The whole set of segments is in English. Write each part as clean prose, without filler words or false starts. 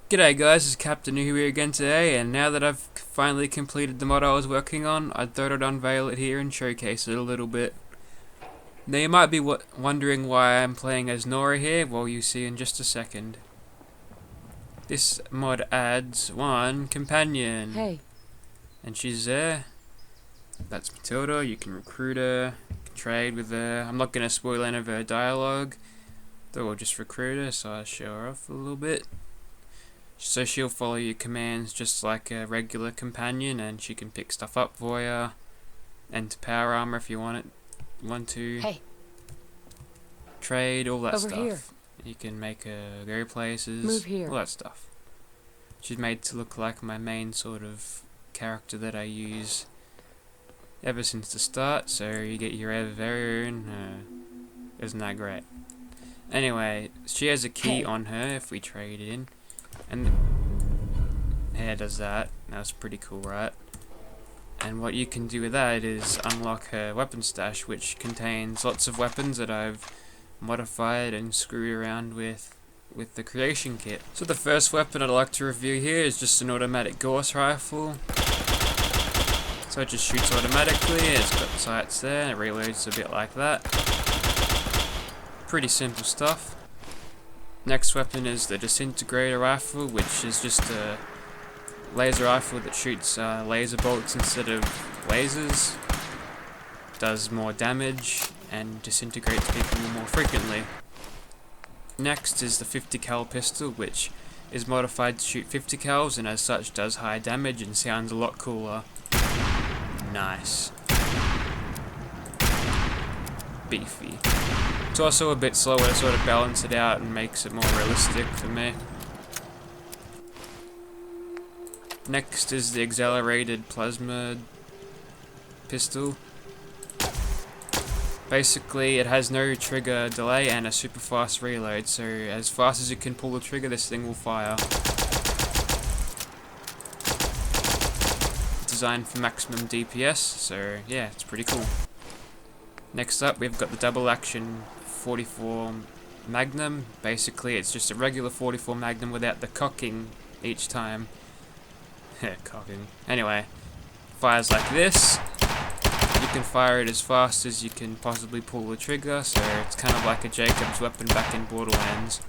G'day guys, it's Captain New here again today, and now that I've finally completed the mod I was working on, I thought I'd unveil it here and showcase it a little bit. Now you might be wondering why I'm playing as Nora here, well you see in just a second. This mod adds one companion. Hey. And she's there. That's Matilda, you can recruit her, you can trade with her. I'm not going to spoil any of her dialogue, though we'll just recruit her, so I'll show her off a little bit. So she'll follow your commands just like a regular companion, and she can pick stuff up for you, enter power armor if you want to. Hey. Trade, all that Over stuff. here. You can make her go places, Move here. all that stuff. She's made to look like my main sort of character that I use ever since the start, so you get your own. Isn't that great? Anyway, she has a key on her if we trade in. And hair does that. That's pretty cool, right? And what you can do with that is unlock her weapon stash, which contains lots of weapons that I've modified and screwed around with the creation kit. So the first weapon I'd like to review here is just an automatic Gauss rifle. So it just shoots automatically, it's got sights there, and it reloads a bit like that. Pretty simple stuff. Next weapon is the disintegrator rifle, which is just a laser rifle that shoots laser bolts instead of lasers. Does more damage and disintegrates people more frequently. Next is the 50 cal pistol, which is modified to shoot 50 cals and as such does high damage and sounds a lot cooler. Nice. Beefy. It's also a bit slower to sort of balance it out and makes it more realistic for me. Next is the accelerated plasma pistol. Basically, it has no trigger delay and a super fast reload, so as fast as you can pull the trigger, this thing will fire. Designed for maximum DPS, so yeah, it's pretty cool. Next up, we've got the double action 44 Magnum. Basically, it's just a regular 44 Magnum without the cocking each time. Cocking. Anyway, fires like this. You can fire it as fast as you can possibly pull the trigger, so it's kind of like a Jacob's weapon back in Borderlands.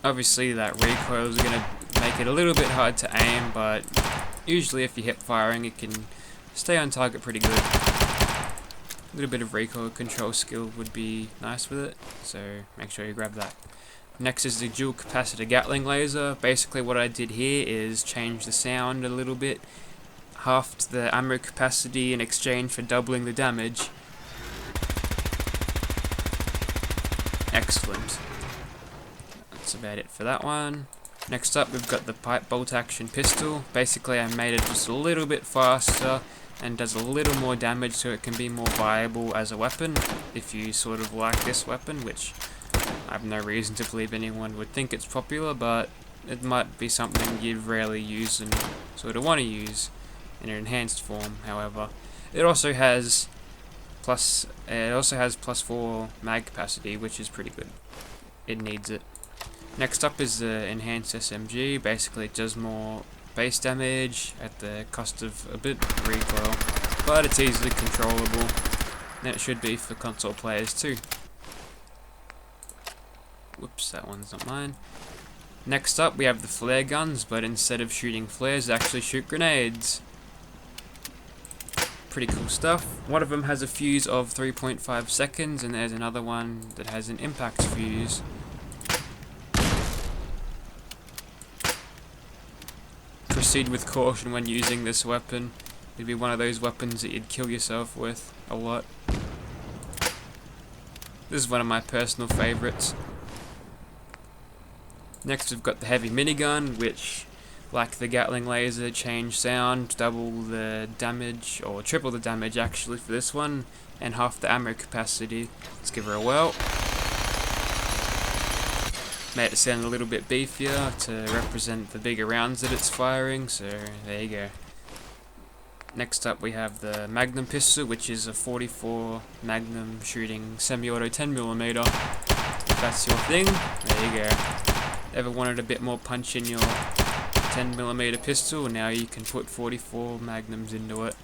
Obviously, that recoil is going to make it a little bit hard to aim, but usually if you hip firing, it can stay on target pretty good. A little bit of recoil control skill would be nice with it, so make sure you grab that. Next is the dual capacitor Gatling laser. Basically what I did here is change the sound a little bit, halved the ammo capacity in exchange for doubling the damage. Excellent. That's about it for that one. Next up we've got the pipe bolt action pistol. Basically I made it just a little bit faster and does a little more damage so it can be more viable as a weapon if you sort of like this weapon, which I have no reason to believe anyone would think it's popular, but it might be something you'd rarely use and sort of want to use in an enhanced form. However, it also has plus 4 mag capacity, which is pretty good. It needs it. Next up is the enhanced SMG. Basically it does more base damage at the cost of a bit of recoil, but it's easily controllable, and it should be for console players too. Whoops, that one's not mine. Next up we have the flare guns, but instead of shooting flares, they actually shoot grenades. Pretty cool stuff. One of them has a fuse of 3.5 seconds, and there's another one that has an impact fuse. Proceed with caution when using this weapon. It'd be one of those weapons that you'd kill yourself with a lot. This is one of my personal favorites. Next we've got the heavy minigun, which, like the Gatling laser, change sound, double the damage, or triple the damage actually for this one, and half the ammo capacity. Let's give her a whirl. Made it sound a little bit beefier to represent the bigger rounds that it's firing, so there you go. Next up we have the Magnum pistol, which is a 44 Magnum shooting semi-auto 10mm. If that's your thing, there you go. ever wanted a bit more punch in your 10mm pistol, now you can put 44 magnums into it.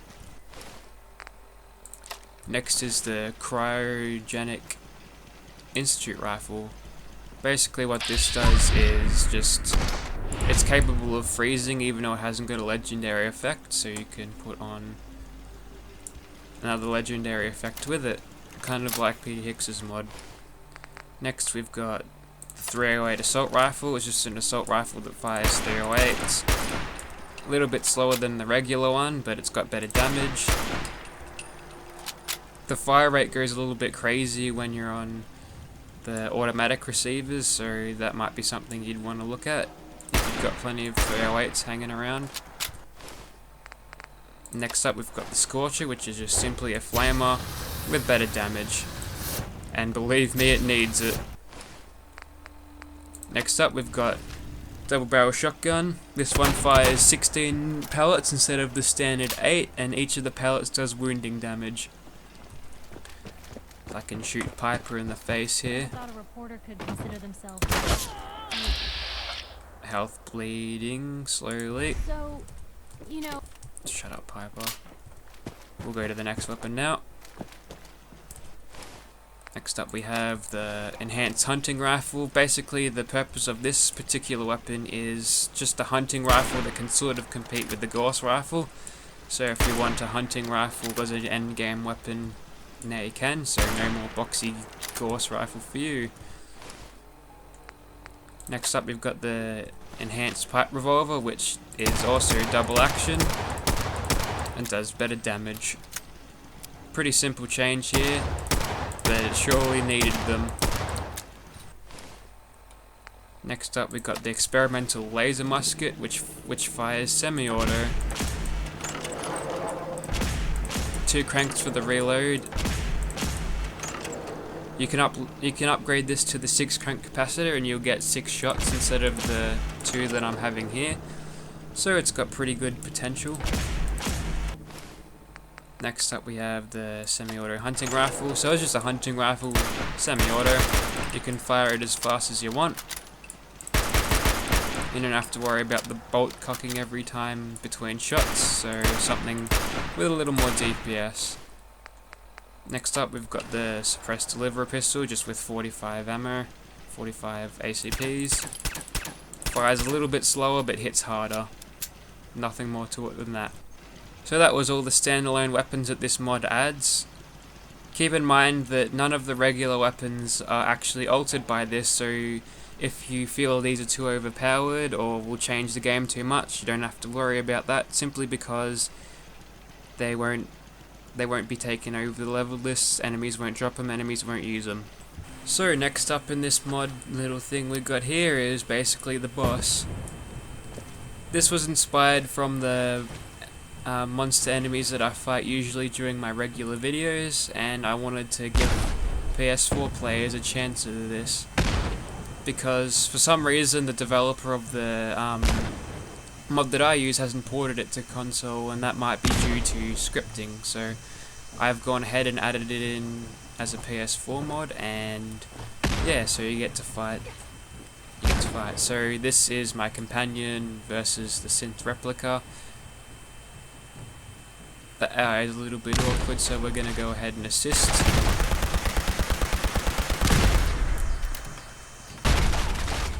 Next is the cryogenic institute rifle. Basically what this does is just, it's capable of freezing even though it hasn't got a legendary effect, so you can put on another legendary effect with it, kind of like Peter Hicks's mod. Next we've got the 308 assault rifle. It's just an assault rifle that fires 308s. A little bit slower than the regular one, but it's got better damage. The fire rate goes a little bit crazy when you're on the automatic receivers, so that might be something you'd want to look at if you've got plenty of 308s hanging around. Next up we've got the Scorcher, which is just simply a flamer with better damage. And believe me, it needs it. Next up we've got double barrel shotgun. This one fires 16 pellets instead of the standard 8, and each of the pellets does wounding damage. I can shoot Piper in the face here. I thought a reporter could consider themselves. Health bleeding slowly. So, you know. Shut up, Piper. We'll go to the next weapon now. Next up we have the enhanced hunting rifle. Basically the purpose of this particular weapon is just a hunting rifle that can sort of compete with the Gauss rifle. So if you want a hunting rifle as an endgame weapon, now you can, so no more boxy Gauss rifle for you. Next up we've got the enhanced pipe revolver, which is also double action and does better damage. Pretty simple change here, but it surely needed them. Next up we've got the experimental laser musket, which fires semi-auto. 2 cranks for the reload. You can upgrade this to the 6 crank capacitor and you'll get 6 shots instead of the 2 that I'm having here. So it's got pretty good potential. Next up we have the semi-auto hunting rifle. So it's just a hunting rifle, semi-auto. You can fire it as fast as you want. You don't have to worry about the bolt cocking every time between shots, so something with a little more DPS. Next up we've got the suppressed delivery pistol, just with 45 ammo, 45 ACPs. Fires a little bit slower but hits harder. Nothing more to it than that. So that was all the standalone weapons that this mod adds. Keep in mind that none of the regular weapons are actually altered by this, so if you feel these are too overpowered or will change the game too much, you don't have to worry about that, simply because they won't be taken over the level lists, enemies won't drop them, enemies won't use them. So next up in this mod little thing we got here is basically the boss. This was inspired from the monster enemies that I fight usually during my regular videos, and I wanted to give PS4 players a chance at this, because for some reason the developer of the mod that I use hasn't ported it to console, and that might be due to scripting, so I've gone ahead and added it in as a PS4 mod, and yeah, so you get to fight. So this is my companion versus the synth replica. The AI is a little bit awkward, so we're going to go ahead and assist.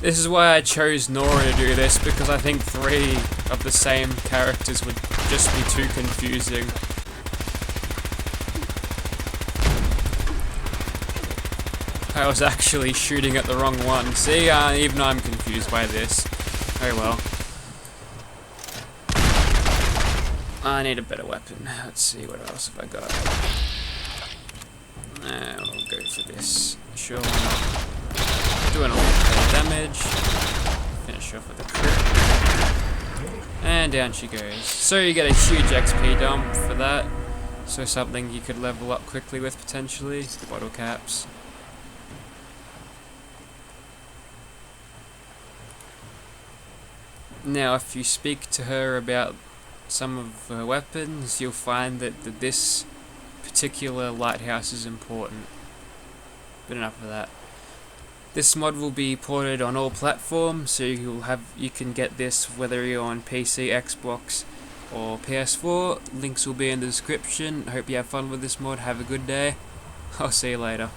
This is why I chose Nora to do this, because I think 3 of the same characters would just be too confusing. I was actually shooting at the wrong one. See, even I'm confused by this. Oh well. I need a better weapon. Let's see, what else have I got? We'll go for this. Sure, doing a lot of damage. Finish off with a crit. And down she goes. So you get a huge XP dump for that. So something you could level up quickly with, potentially. Bottle caps. Now if you speak to her about some of her weapons, you'll find that this particular lighthouse is important. But enough of that. This mod will be ported on all platforms, so you can get this whether you're on PC, Xbox, or PS4. Links will be in the description. Hope you have fun with this mod. Have a good day. I'll see you later.